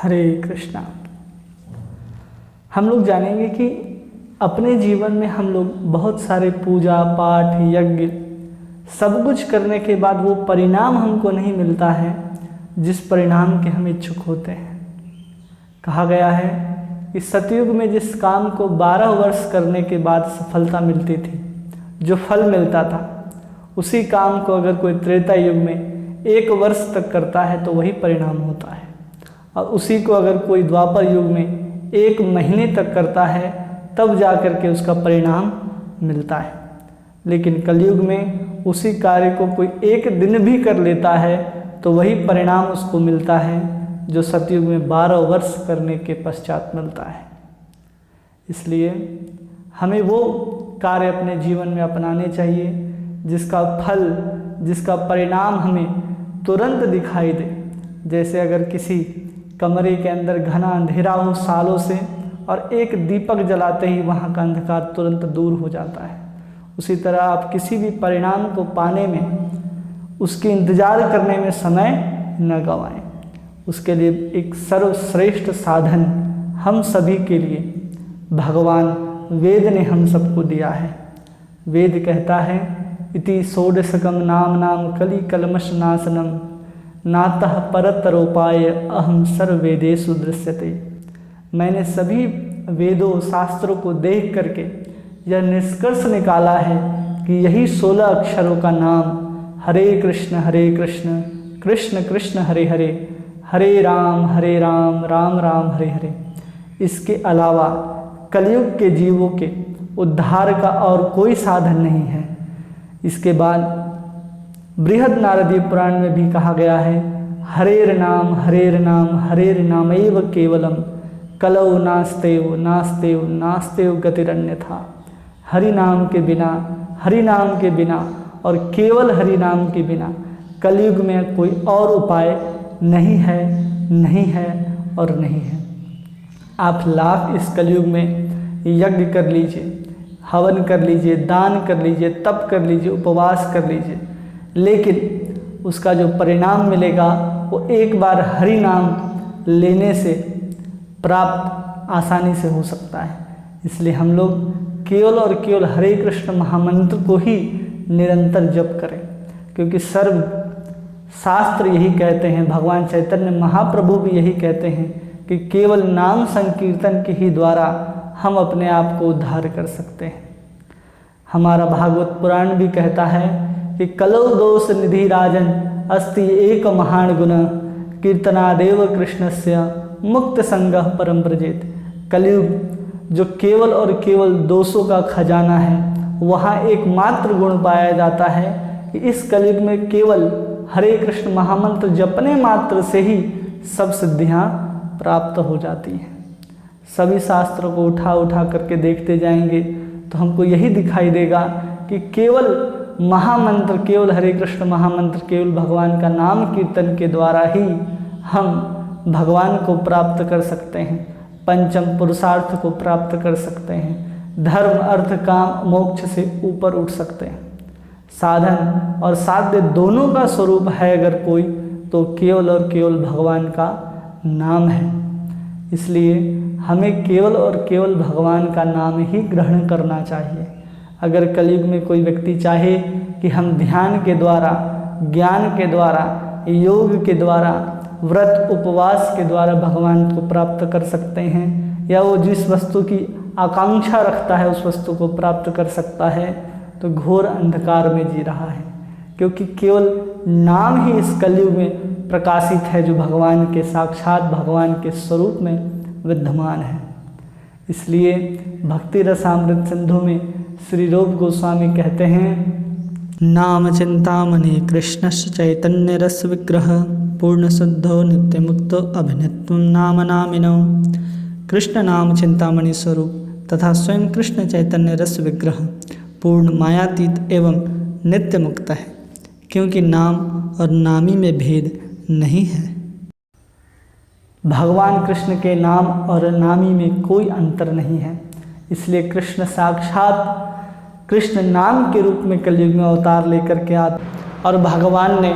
हरे कृष्णा। हम लोग जानेंगे कि अपने जीवन में हम लोग बहुत सारे पूजा पाठ यज्ञ सब कुछ करने के बाद वो परिणाम हमको नहीं मिलता है जिस परिणाम के हम इच्छुक होते हैं। कहा गया है कि सतयुग में जिस काम को 12 वर्ष करने के बाद सफलता मिलती थी, जो फल मिलता था, उसी काम को अगर कोई त्रेता युग में 1 वर्ष तक करता है तो वही परिणाम होता है, और उसी को अगर कोई द्वापर युग में 1 महीने तक करता है तब जा कर के उसका परिणाम मिलता है। लेकिन कलयुग में उसी कार्य को कोई 1 दिन भी कर लेता है तो वही परिणाम उसको मिलता है जो सतयुग में 12 वर्ष करने के पश्चात मिलता है। इसलिए हमें वो कार्य अपने जीवन में अपनाने चाहिए जिसका फल, जिसका परिणाम हमें तुरंत दिखाई दे। जैसे अगर किसी कमरे के अंदर घना अंधेरा हो सालों से और एक दीपक जलाते ही वहाँ का अंधकार तुरंत दूर हो जाता है, उसी तरह आप किसी भी परिणाम को पाने में, उसके इंतज़ार करने में समय न गंवाएं। उसके लिए एक सर्वश्रेष्ठ साधन हम सभी के लिए भगवान वेद ने हम सबको दिया है। वेद कहता है इति षोडशकम नाम कलि कलमश नाशनम नातः परतरोपाय अहम सर्ववेदेषु दृश्यते। मैंने सभी वेदों शास्त्रों को देख करके यह निष्कर्ष निकाला है कि यही 16 अक्षरों का नाम हरे कृष्ण कृष्ण कृष्ण हरे हरे, हरे राम राम राम हरे हरे। इसके अलावा कलयुग के जीवों के उद्धार का और कोई साधन नहीं है। इसके बाद बृहद नारदीय पुराण में भी कहा गया है हरेर नाम नामैव केवलम कलौ नास्तेव गतिरन्यथा। हरि नाम के बिना और केवल हरि नाम के बिना कलयुग में कोई और उपाय नहीं है और नहीं है। आप लाख इस कलयुग में यज्ञ कर लीजिए, हवन कर लीजिए, दान कर लीजिए, तप कर लीजिए, उपवास कर लीजिए, लेकिन उसका जो परिणाम मिलेगा वो एक बार हरि नाम लेने से प्राप्त आसानी से हो सकता है। इसलिए हम लोग केवल और केवल हरे कृष्ण महामंत्र को ही निरंतर जप करें, क्योंकि सर्व शास्त्र यही कहते हैं, भगवान चैतन्य महाप्रभु भी यही कहते हैं कि केवल नाम संकीर्तन के ही द्वारा हम अपने आप को उद्धार कर सकते हैं। हमारा भागवत पुराण भी कहता है कि कलौ दोष निधि राजन अस्ति एक महान गुण कीर्तनादेव कृष्णस्य मुक्त संगः परम व्रजेत। कलयुग जो केवल और केवल दोषों का खजाना है, वहाँ एकमात्र गुण पाया जाता है कि इस कलयुग में केवल हरे कृष्ण महामंत्र जपने मात्र से ही सब सिद्धियाँ प्राप्त हो जाती हैं। सभी शास्त्रों को उठा करके देखते जाएंगे तो हमको यही दिखाई देगा कि केवल महामंत्र, केवल हरे कृष्ण महामंत्र, केवल भगवान का नाम कीर्तन के द्वारा ही हम भगवान को प्राप्त कर सकते हैं, पंचम पुरुषार्थ को प्राप्त कर सकते हैं, धर्म अर्थ काम मोक्ष से ऊपर उठ सकते हैं। साधन और साध्य दोनों का स्वरूप है अगर कोई, तो केवल और केवल भगवान का नाम है। इसलिए हमें केवल और केवल भगवान का नाम ही ग्रहण करना चाहिए। अगर कलयुग में कोई व्यक्ति चाहे कि हम ध्यान के द्वारा, ज्ञान के द्वारा, योग के द्वारा, व्रत उपवास के द्वारा भगवान को प्राप्त कर सकते हैं, या वो जिस वस्तु की आकांक्षा रखता है उस वस्तु को प्राप्त कर सकता है, तो घोर अंधकार में जी रहा है। क्योंकि केवल नाम ही इस कलयुग में प्रकाशित है जो भगवान के साक्षात भगवान के स्वरूप में विद्यमान है। इसलिए भक्ति रसामृत सिंधु में श्री रूप गोस्वामी कहते हैं नाम चिंतामणि कृष्णस्य चैतन्य रस विग्रह पूर्ण शुद्धो नित्य मुक्तो अभिनित्व नाम नामिनो। कृष्ण नाम चिंतामणि स्वरूप तथा स्वयं कृष्ण चैतन्य रस विग्रह पूर्ण मायातीत एवं नित्य मुक्त है, क्योंकि नाम और नामी में भेद नहीं है। भगवान कृष्ण के नाम और नामी में कोई अंतर नहीं है। इसलिए कृष्ण साक्षात कृष्ण नाम के रूप में कलयुग में अवतार लेकर के आते, और भगवान ने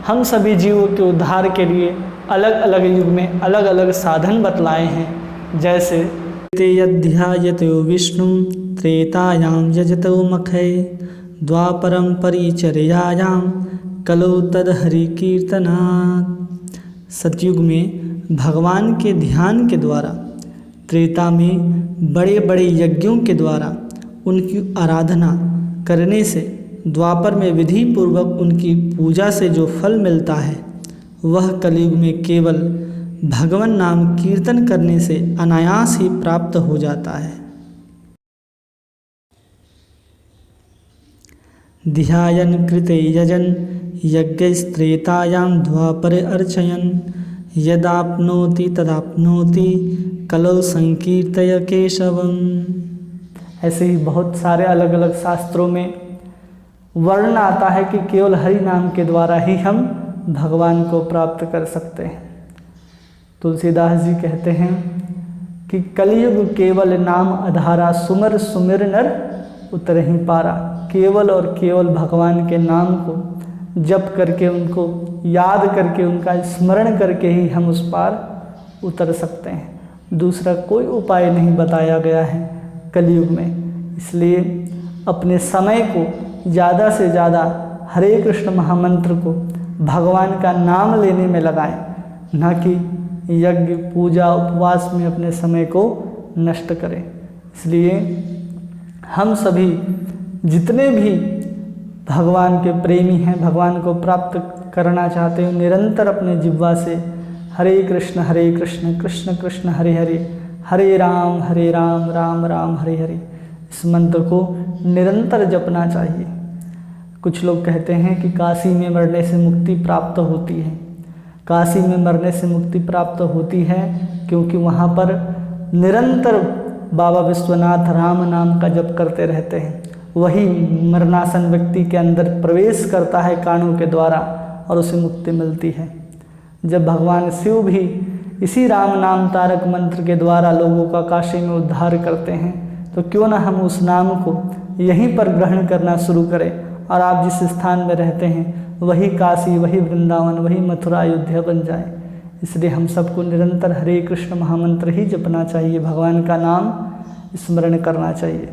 हम सभी जीवों के उद्धार के लिए अलग अलग युग में अलग अलग साधन बतलाए हैं। जैसे ते यध्यायतो विष्णु त्रेतायां यजतो मखै द्वापरं परिचर्यायां कलौ तदहरि कीर्तनात्। सतयुग में भगवान के ध्यान के द्वारा, त्रेता में बड़े बड़े यज्ञों के द्वारा उनकी आराधना करने से, द्वापर में विधि पूर्वक उनकी पूजा से जो फल मिलता है वह कलयुग में केवल भगवान नाम कीर्तन करने से अनायास ही प्राप्त हो जाता है। ध्यायन कृते यजन यज्ञस्त्रेतायां द्वापरे अर्चयन यदाप्नोति तदाप्नोति कलौ संकीर्तय केशवम। ऐसे ही बहुत सारे अलग अलग शास्त्रों में वर्णन आता है कि केवल हरि नाम के द्वारा ही हम भगवान को प्राप्त कर सकते हैं। तुलसीदास जी कहते हैं कि कलयुग केवल नाम आधारा सुमर सुमिर नर उतर ही पारा। केवल और केवल भगवान के नाम को जप करके, उनको याद करके, उनका स्मरण करके ही हम उस पार उतर सकते हैं। दूसरा कोई उपाय नहीं बताया गया है कलयुग में। इसलिए अपने समय को ज़्यादा से ज़्यादा हरे कृष्ण महामंत्र को, भगवान का नाम लेने में लगाएं, न कि यज्ञ पूजा उपवास में अपने समय को नष्ट करें। इसलिए हम सभी जितने भी भगवान के प्रेमी हैं, भगवान को प्राप्त करना चाहते हैं, निरंतर अपने जिह्वा से हरे कृष्ण कृष्ण कृष्ण हरे हरे, हरे राम राम राम हरे हरे, इस मंत्र को निरंतर जपना चाहिए। कुछ लोग कहते हैं कि काशी में मरने से मुक्ति प्राप्त होती है। काशी में मरने से मुक्ति प्राप्त होती है क्योंकि वहाँ पर निरंतर बाबा विश्वनाथ राम नाम का जप करते रहते हैं। वही मरणासन व्यक्ति के अंदर प्रवेश करता है कानों के द्वारा और उसे मुक्ति मिलती है। जब भगवान शिव भी इसी राम नाम तारक मंत्र के द्वारा लोगों का काशी में उद्धार करते हैं, तो क्यों ना हम उस नाम को यहीं पर ग्रहण करना शुरू करें और आप जिस स्थान में रहते हैं वही काशी, वही वृंदावन, वही मथुरा, अयोध्या बन जाए। इसलिए हम सबको निरंतर हरे कृष्ण महामंत्र ही जपना चाहिए, भगवान का नाम स्मरण करना चाहिए।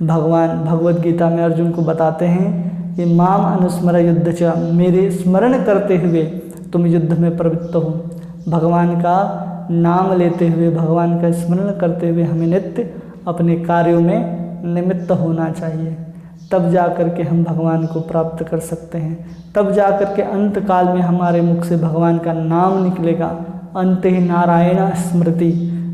भगवान भगवद गीता में अर्जुन को बताते हैं कि माम अनुस्मर युद्ध च, मेरे स्मरण करते हुए तुम युद्ध में प्रवृत्त हो। भगवान का नाम लेते हुए, भगवान का स्मरण करते हुए हमें नित्य अपने कार्यों में निमित्त होना चाहिए। तब जा कर के हम भगवान को प्राप्त कर सकते हैं। तब जा कर के अंत काल में हमारे मुख से भगवान का नाम निकलेगा। अंत ही नारायण स्मृति,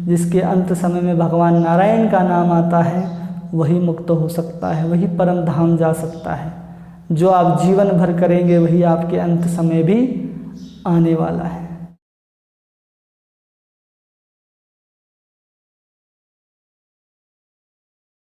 जिसके अंत समय में भगवान नारायण का नाम आता है वही मुक्त हो सकता है, वही परम धाम जा सकता है। जो आप जीवन भर करेंगे वही आपके अंत समय भी आने वाला है।